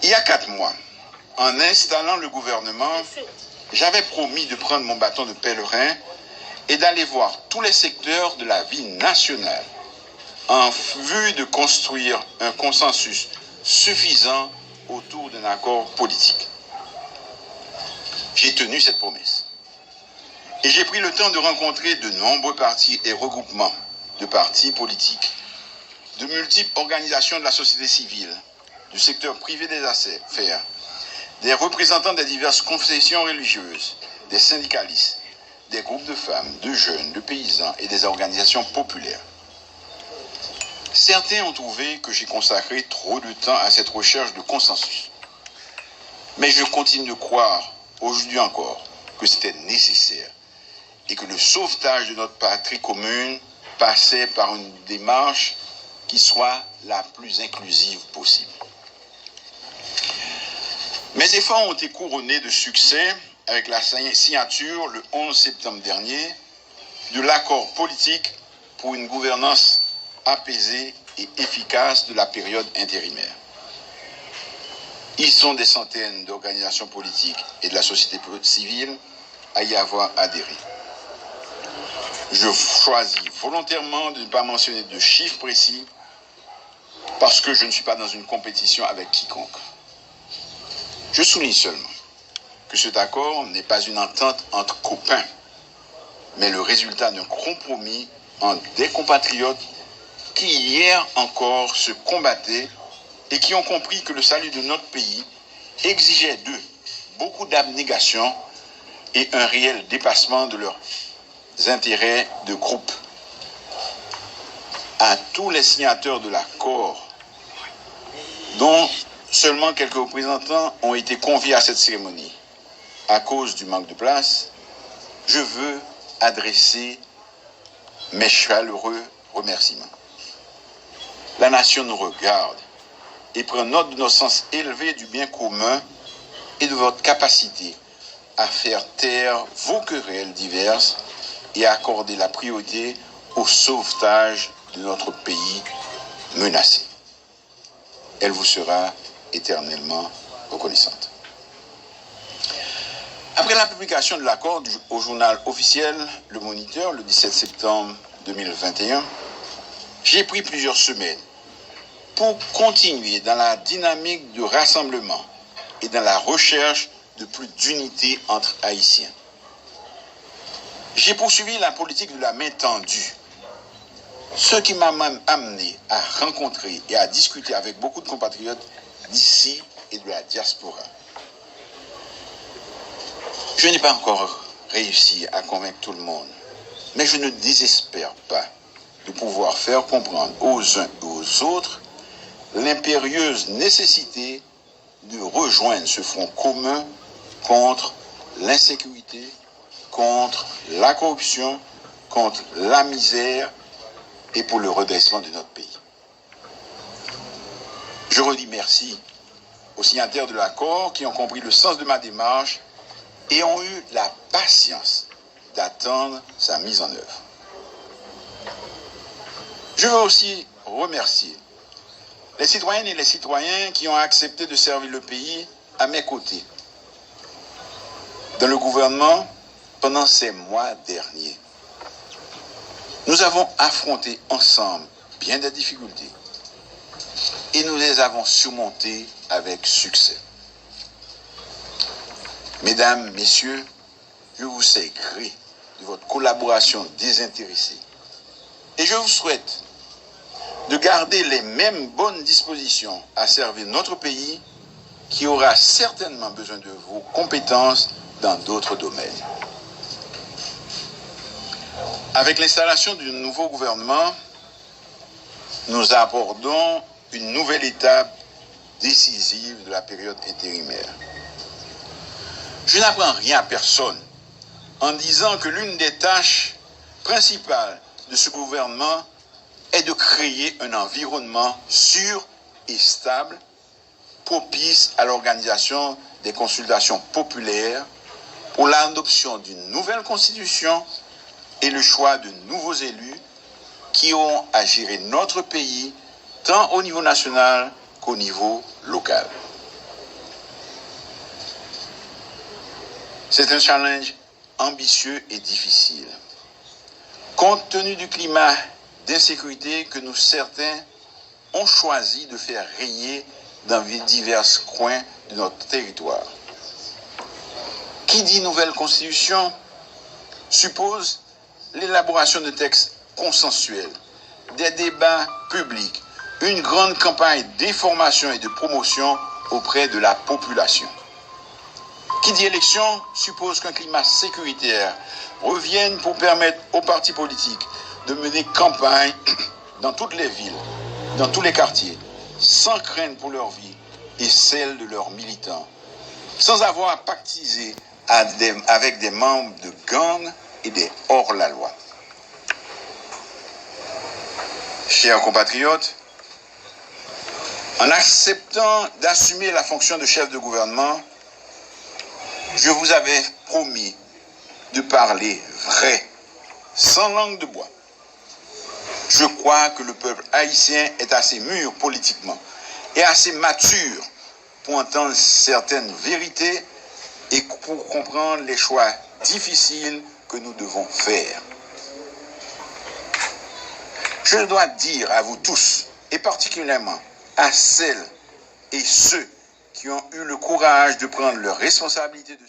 Il y a 4 mois, en installant le gouvernement, j'avais promis de prendre mon bâton de pèlerin et d'aller voir tous les secteurs de la vie nationale en vue de construire un consensus suffisant autour d'un accord politique. J'ai tenu cette promesse. Et j'ai pris le temps de rencontrer de nombreux partis et regroupements de partis politiques, de multiples organisations de la société civile, du secteur privé des affaires, des représentants des diverses confessions religieuses, des syndicalistes, des groupes de femmes, de jeunes, de paysans et des organisations populaires. Certains ont trouvé que j'ai consacré trop de temps à cette recherche de consensus. Mais je continue de croire, aujourd'hui encore, que c'était nécessaire et que le sauvetage de notre patrie commune passait par une démarche qui soit la plus inclusive possible. Mes efforts ont été couronnés de succès avec la signature le 11 septembre dernier de l'accord politique pour une gouvernance apaisée et efficace de la période intérimaire. Ils sont des centaines d'organisations politiques et de la société civile à y avoir adhéré. Je choisis volontairement de ne pas mentionner de chiffres précis parce que je ne suis pas dans une compétition avec quiconque. Je souligne seulement que cet accord n'est pas une entente entre copains, mais le résultat d'un compromis entre des compatriotes qui hier encore se combattaient et qui ont compris que le salut de notre pays exigeait d'eux beaucoup d'abnégation et un réel dépassement de leurs intérêts de groupe. À tous les signataires de l'accord, dont seulement quelques représentants ont été conviés à cette cérémonie à cause du manque de place, je veux adresser mes chaleureux remerciements. La nation nous regarde et prend note de nos sens élevés du bien commun et de votre capacité à faire taire vos querelles diverses et à accorder la priorité au sauvetage de notre pays menacé. Elle vous sera éternellement reconnaissante. Après la publication de l'accord au journal officiel Le Moniteur le 17 septembre 2021, j'ai pris plusieurs semaines pour continuer dans la dynamique de rassemblement et dans la recherche de plus d'unité entre Haïtiens. J'ai poursuivi la politique de la main tendue, ce qui m'a même amené à rencontrer et à discuter avec beaucoup de compatriotes d'ici et de la diaspora. Je n'ai pas encore réussi à convaincre tout le monde, mais je ne désespère pas de pouvoir faire comprendre aux uns et aux autres l'impérieuse nécessité de rejoindre ce front commun contre l'insécurité, contre la corruption, contre la misère et pour le redressement de notre pays. Je redis merci aux signataires de l'accord qui ont compris le sens de ma démarche et ont eu la patience d'attendre sa mise en œuvre. Je veux aussi remercier les citoyennes et les citoyens qui ont accepté de servir le pays à mes côtés dans le gouvernement pendant ces mois derniers. Nous avons affronté ensemble bien des difficultés et nous les avons surmontées avec succès. Mesdames, Messieurs, je vous sais gré de votre collaboration désintéressée et je vous souhaite de garder les mêmes bonnes dispositions à servir notre pays qui aura certainement besoin de vos compétences dans d'autres domaines. Avec l'installation du nouveau gouvernement, nous abordons une nouvelle étape décisive de la période intérimaire. Je n'apprends rien à personne en disant que l'une des tâches principales de ce gouvernement est de créer un environnement sûr et stable, propice à l'organisation des consultations populaires pour l'adoption d'une nouvelle constitution et le choix de nouveaux élus qui auront à gérer notre pays tant au niveau national qu'au niveau local. C'est un challenge ambitieux et difficile. Compte tenu du climat d'insécurité que nous certains ont choisi de faire régner dans divers coins de notre territoire. Qui dit nouvelle constitution suppose l'élaboration de textes consensuels, des débats publics, une grande campagne d'information et de promotion auprès de la population. Qui dit élection suppose qu'un climat sécuritaire revienne pour permettre aux partis politiques de mener campagne dans toutes les villes, dans tous les quartiers, sans crainte pour leur vie et celle de leurs militants, sans avoir à pactiser avec des membres de gangs et des hors-la-loi. Chers compatriotes, en acceptant d'assumer la fonction de chef de gouvernement, je vous avais promis de parler vrai, sans langue de bois. Je crois que le peuple haïtien est assez mûr politiquement et assez mature pour entendre certaines vérités et pour comprendre les choix difficiles que nous devons faire. Je dois dire à vous tous, et particulièrement à celles et ceux qui ont eu le courage de prendre leurs responsabilités de